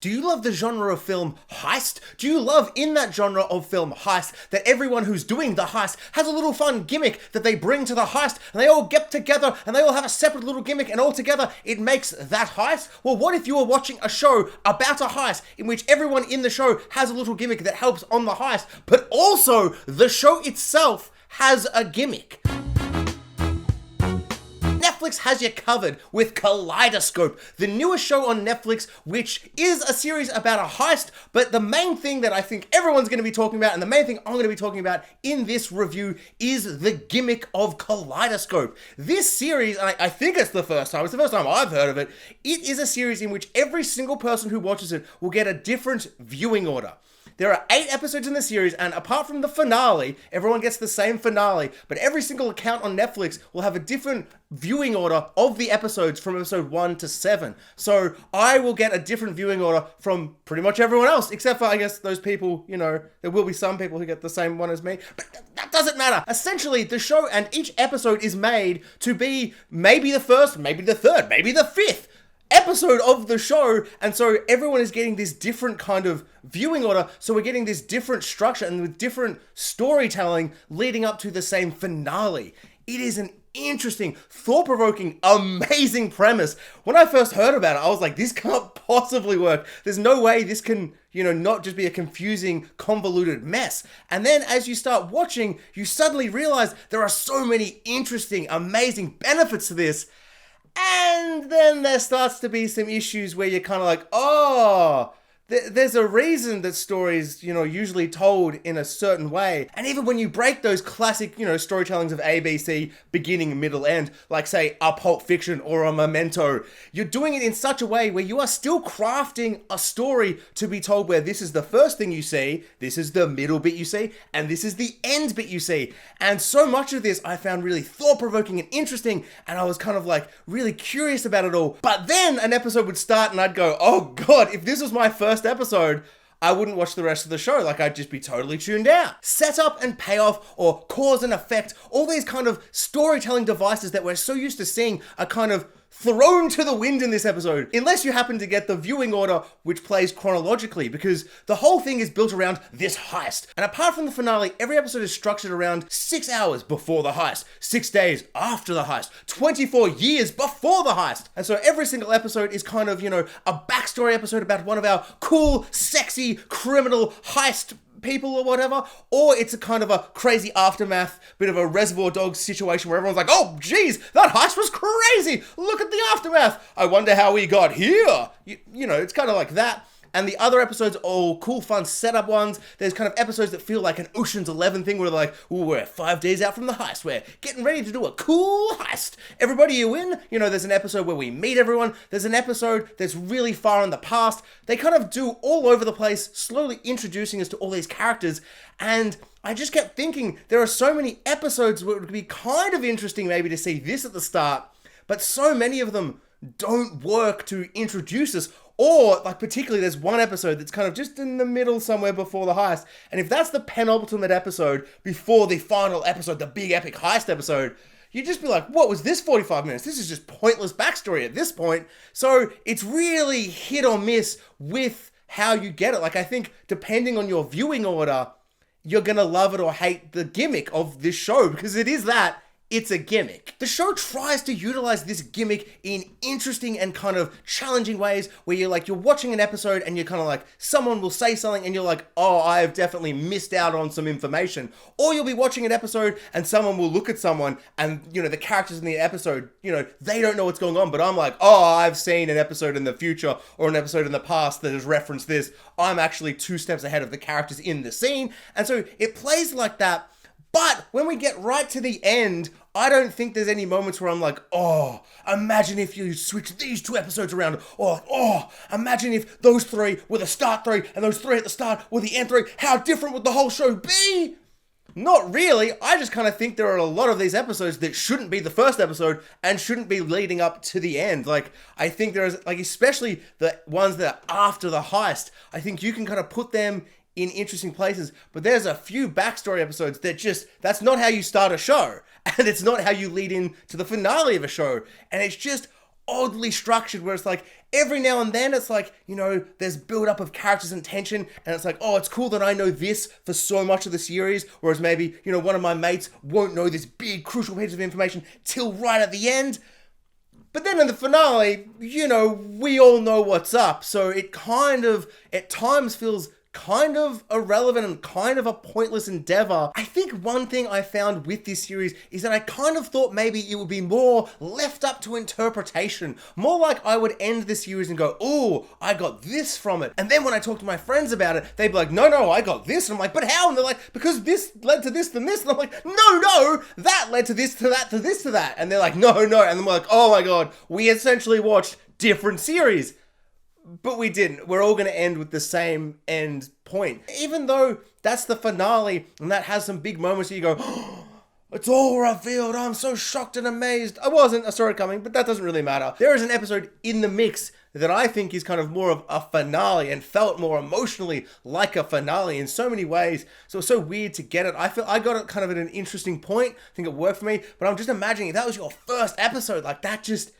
Do you love the genre of film heist? Do you love in that genre of film heist that everyone who's doing the heist has a little fun gimmick that they bring to the heist and they all get together and they all have a separate little gimmick and all together it makes that heist? Well, what if you were watching a show about a heist in which everyone in the show has a little gimmick that helps on the heist, but also the show itself has a gimmick? Netflix has you covered with Kaleidoscope, the newest show on Netflix, which is a series about a heist, but the main thing that I think everyone's going to be talking about, and the main thing I'm going to be talking about in this review, is the gimmick of Kaleidoscope. This series, and I think it's the first time I've heard of it, it is a series in which every single person who watches it will get a different viewing order. There are 8 episodes in the series, and apart from the finale, everyone gets the same finale, but every single account on Netflix will have a different viewing order of the episodes from episode 1 to 7. So I will get a different viewing order from pretty much everyone else, except for, I guess, those people, there will be some people who get the same one as me, but that doesn't matter. Essentially, the show and each episode is made to be maybe the first, maybe the third, maybe the 5th episode of the show, and so everyone is getting this different kind of viewing order, so we're getting this different structure and with different storytelling leading up to the same finale. It is an interesting, thought-provoking, amazing premise. When I first heard about it, I was like, this can't possibly work. There's no way this can, not just be a confusing, convoluted mess. And then as you start watching, you suddenly realize there are so many interesting, amazing benefits to this. And then there starts to be some issues where you're kind of like, there's a reason that stories, usually told in a certain way. And even when you break those classic, storytellings of ABC, beginning, middle, end, like say a Pulp Fiction or a Memento, you're doing it in such a way where you are still crafting a story to be told where this is the first thing you see, this is the middle bit you see, and this is the end bit you see. And so much of this I found really thought-provoking and interesting, and I was kind of like really curious about it all. But then an episode would start and I'd go, oh God, if this was my first episode, I wouldn't watch the rest of the show. Like, I'd just be totally tuned out. Setup and payoff, or cause and effect, all these kind of storytelling devices that we're so used to seeing are kind of thrown to the wind in this episode, unless you happen to get the viewing order which plays chronologically, because the whole thing is built around this heist. And apart from the finale, every episode is structured around 6 hours before the heist, 6 days after the heist, 24 years before the heist. And so every single episode is kind of, a backstory episode about one of our cool, sexy, criminal heist people or whatever, or it's a kind of a crazy aftermath, bit of a Reservoir Dogs situation where everyone's like, oh geez, that heist was crazy, look at the aftermath, I wonder how we got here. It's kind of like that. And the other episodes are all cool, fun setup ones. There's kind of episodes that feel like an Ocean's 11 thing where they're like, ooh, we're 5 days out from the heist. We're getting ready to do a cool heist. Everybody you in? There's an episode where we meet everyone. There's an episode that's really far in the past. They kind of do all over the place, slowly introducing us to all these characters. And I just kept thinking, there are so many episodes where it would be kind of interesting maybe to see this at the start, but so many of them don't work to introduce us. Or, like, particularly, there's one episode that's kind of just in the middle somewhere before the heist. And if that's the penultimate episode before the final episode, the big epic heist episode, you'd just be like, what was this 45 minutes? This is just pointless backstory at this point. So it's really hit or miss with how you get it. Like, I think depending on your viewing order, you're going to love it or hate the gimmick of this show, because it is that. It's a gimmick. The show tries to utilize this gimmick in interesting and kind of challenging ways where you're watching an episode and you're kind of like, someone will say something and you're like, oh, I have definitely missed out on some information. Or you'll be watching an episode and someone will look at someone and, the characters in the episode, they don't know what's going on, but I'm like, oh, I've seen an episode in the future or an episode in the past that has referenced this. I'm actually 2 steps ahead of the characters in the scene. And so it plays like that. But when we get right to the end, I don't think there's any moments where I'm like, oh, imagine if you switch these 2 episodes around. Or, oh, imagine if those 3 were the start 3 and those 3 at the start were the end 3. How different would the whole show be? Not really. I just kind of think there are a lot of these episodes that shouldn't be the first episode and shouldn't be leading up to the end. Like, I think there is, like, especially the ones that are after the heist, I think you can kind of put them in interesting places, but there's a few backstory episodes that that's not how you start a show, and it's not how you lead in to the finale of a show, and it's just oddly structured where it's like every now and then it's like, there's build up of characters and tension, and it's like, oh, it's cool that I know this for so much of the series, whereas maybe, one of my mates won't know this big crucial piece of information till right at the end. But then in the finale, we all know what's up, so it kind of, at times, feels kind of irrelevant and kind of a pointless endeavor. I think one thing I found with this series is that I kind of thought maybe it would be more left up to interpretation. More like I would end the series and go, oh, I got this from it. And then when I talk to my friends about it, they'd be like, no, I got this. And I'm like, but how? And they're like, because this led to this, then this. And I'm like, no, that led to this, to that, to this, to that. And they're like, no. And I'm like, oh my God, we essentially watched different series. But we didn't. We're all going to end with the same end point. Even though that's the finale and that has some big moments where you go, oh, it's all revealed. I'm so shocked and amazed. I wasn't. I saw it coming, but that doesn't really matter. There is an episode in the mix that I think is kind of more of a finale and felt more emotionally like a finale in so many ways. So it's so weird to get it. I feel I got it kind of at an interesting point. I think it worked for me. But I'm just imagining if that was your first episode, like that just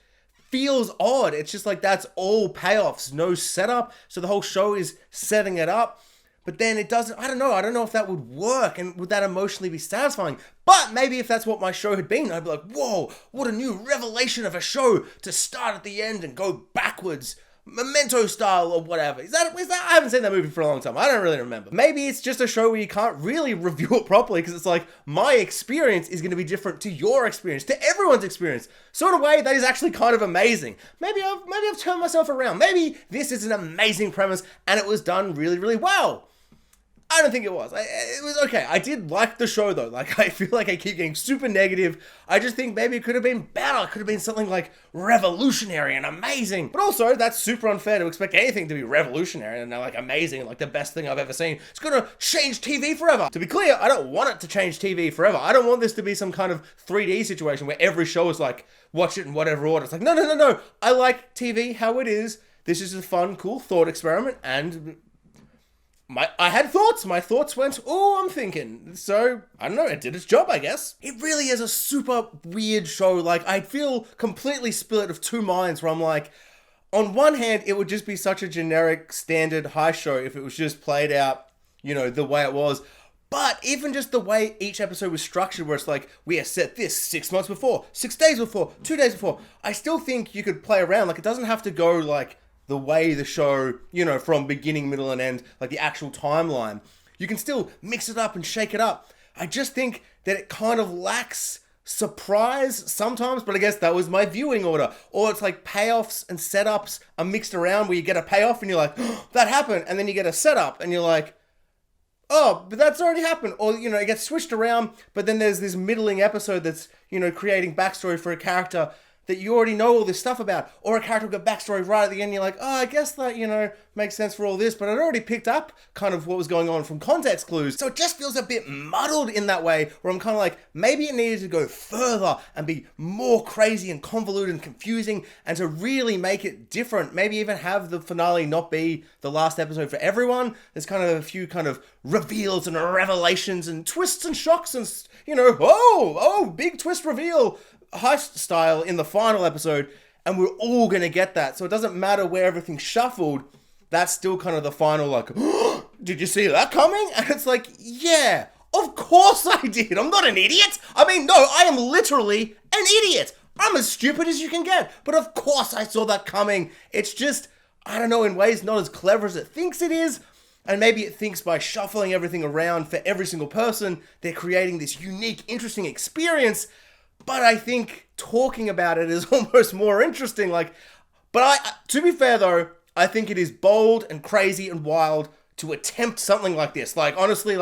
feels odd. It's just like that's all payoffs, no setup. So the whole show is setting it up. But then it doesn't, I don't know if that would work and would that emotionally be satisfying. But maybe if that's what my show had been, I'd be like, whoa, what a new revelation of a show to start at the end and go backwards. Memento style or whatever. Is that? I haven't seen that movie for a long time. I don't really remember. Maybe it's just a show where you can't really review it properly because it's like my experience is going to be different to your experience, to everyone's experience. So in a way, that is actually kind of amazing. Maybe I've turned myself around. Maybe this is an amazing premise and it was done really, really well. I don't think it was. It was okay. I did like the show though. Like, I feel like I keep getting super negative. I just think maybe it could have been better. It could have been something like revolutionary and amazing. But also, that's super unfair to expect anything to be revolutionary and like amazing, like the best thing I've ever seen. It's gonna change TV forever. To be clear, I don't want it to change TV forever. I don't want this to be some kind of 3D situation where every show is like, watch it in whatever order. It's like, no. I like TV how it is. This is a fun, cool thought experiment and I had thoughts. My thoughts went, oh, I'm thinking. So, I don't know, it did its job, I guess. It really is a super weird show. Like, I feel completely split of two minds where I'm like, on one hand, it would just be such a generic, standard high show if it was just played out, the way it was. But even just the way each episode was structured, where it's like, we have set this 6 months before, 6 days before, 2 days before, I still think you could play around. Like, it doesn't have to go like the way the show, from beginning, middle, and end, like the actual timeline. You can still mix it up and shake it up. I just think that it kind of lacks surprise sometimes, but I guess that was my viewing order. Or it's like payoffs and setups are mixed around where you get a payoff and you're like, oh, that happened. And then you get a setup and you're like, oh, but that's already happened. Or, it gets switched around, but then there's this middling episode that's, creating backstory for a character that you already know all this stuff about, or a character with a backstory right at the end, you're like, oh, I guess that, makes sense for all this, but I'd already picked up kind of what was going on from context clues. So it just feels a bit muddled in that way, where I'm kind of like, maybe it needed to go further and be more crazy and convoluted and confusing, and to really make it different. Maybe even have the finale not be the last episode for everyone. There's kind of a few kind of reveals and revelations and twists and shocks and, big twist reveal, heist style in the final episode, and we're all gonna get that. So it doesn't matter where everything's shuffled, that's still kind of the final, like, oh, did you see that coming? And it's like, yeah, of course I did. I'm not an idiot. I mean, no, I am literally an idiot. I'm as stupid as you can get, but of course I saw that coming. It's just, I don't know, in ways not as clever as it thinks it is. And maybe it thinks by shuffling everything around for every single person, they're creating this unique, interesting experience. But I think talking about it is almost more interesting. To be fair though, I think it is bold and crazy and wild to attempt something like this. Like, honestly,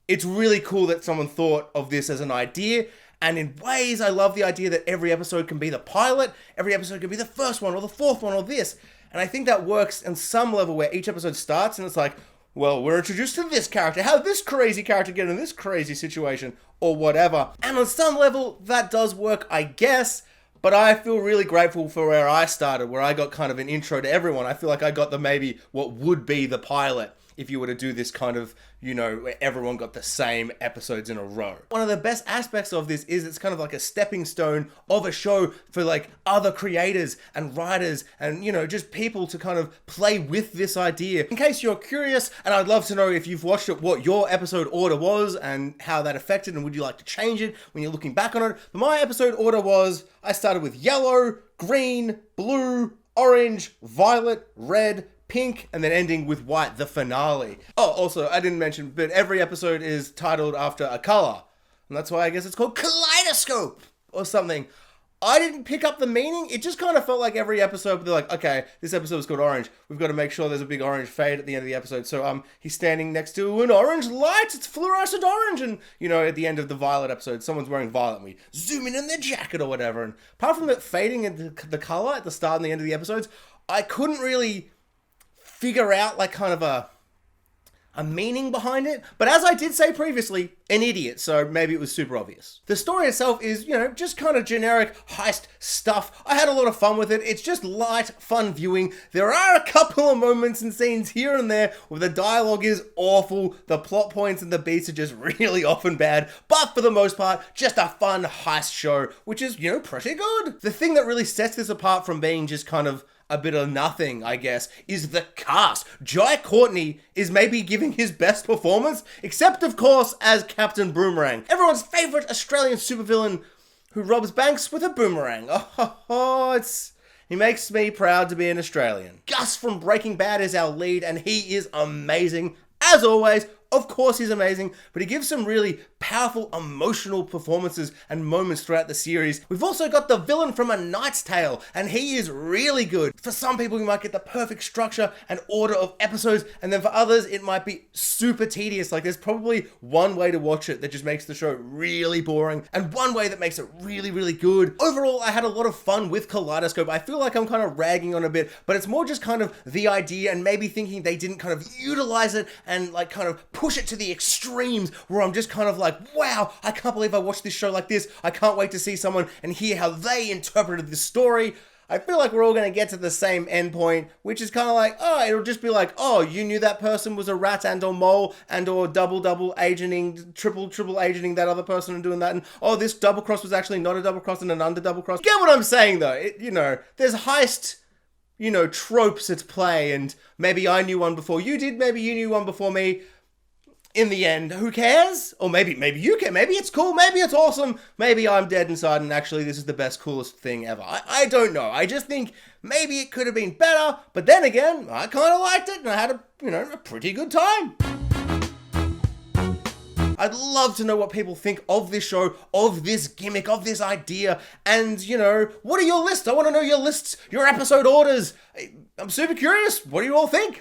it's really cool that someone thought of this as an idea. And in ways, I love the idea that every episode can be the pilot, every episode can be the first one or the fourth one or this. And I think that works in some level where each episode starts and it's like, well, we're introduced to this character. How did this crazy character get in this crazy situation? Or whatever. And on some level, that does work, I guess. But I feel really grateful for where I started, where I got kind of an intro to everyone. I feel like I got maybe what would be the pilot. if you were to do this kind of, you know, where everyone got the same episodes in a row. One of the best aspects of this is it's kind of like a stepping stone of a show for like other creators and writers and, you know, just people to kind of play with this idea. In case you're curious, and I'd love to know if you've watched it, what your episode order was and how that affected, and would you like to change it when you're looking back on it. But my episode order was, I started with yellow, green, blue, orange, violet, red, pink, and then ending with white, the finale. Oh, also, I didn't mention, but every episode is titled after a color. And that's why I guess it's called Kaleidoscope or something. I didn't pick up the meaning. It just kind of felt like every episode, they're like, okay, this episode is called Orange. We've got to make sure there's a big orange fade at the end of the episode. So he's standing next to an orange light. It's fluorescent orange. And, you know, at the end of the Violet episode, someone's wearing violet and we zoom in on their jacket or whatever. And apart from it fading into the color at the start and the end of the episodes, I couldn't really figure out like kind of a meaning behind it. But as I did say previously, an idiot, so maybe it was super obvious. The story itself is, you know, just kind of generic heist stuff. I had a lot of fun with it. It's just light, fun viewing. There are a couple of moments and scenes here and there where the dialogue is awful, the plot points and the beats are just really often bad, but for the most part, just a fun heist show, which is, you know, pretty good. The thing that really sets this apart from being just kind of a bit of nothing, I guess, is the cast. Jai Courtney is maybe giving his best performance, except of course as Captain Boomerang, everyone's favorite Australian supervillain who robs banks with a boomerang. He makes me proud to be an Australian. Gus from Breaking Bad is our lead, and he is amazing, as always. Of course he's amazing, but he gives some really powerful emotional performances and moments throughout the series. We've also got the villain from A Knight's Tale, and he is really good. For some people, you might get the perfect structure and order of episodes, and then for others, it might be super tedious. Like there's probably one way to watch it that just makes the show really boring, and one way that makes it really, really good. Overall, I had a lot of fun with Kaleidoscope. I feel like I'm kind of ragging on a bit, but it's more just kind of the idea and maybe thinking they didn't kind of utilize it and like kind of push it to the extremes where I'm just kind of like, wow, I can't believe I watched this show like this. I can't wait to see someone and hear how they interpreted the story. I feel like we're all going to get to the same endpoint, which is kind of like, oh, it'll just be like, oh, you knew that person was a rat and or mole and or double agenting, triple agenting that other person and doing that. And oh, this double cross was actually not a double cross and an under double cross. Get what I'm saying though? You know, there's heist, you know, tropes at play, and maybe I knew one before you did, maybe you knew one before me. In the end, who cares? Or maybe you care. Maybe it's cool. Maybe it's awesome. Maybe I'm dead inside and actually this is the best, coolest thing ever. I don't know. I just think maybe it could have been better. But then again, I kind of liked it and I had a pretty good time. I'd love to know what people think of this show, of this gimmick, of this idea. And, you know, what are your lists? I want to know your lists, your episode orders. I'm super curious. What do you all think?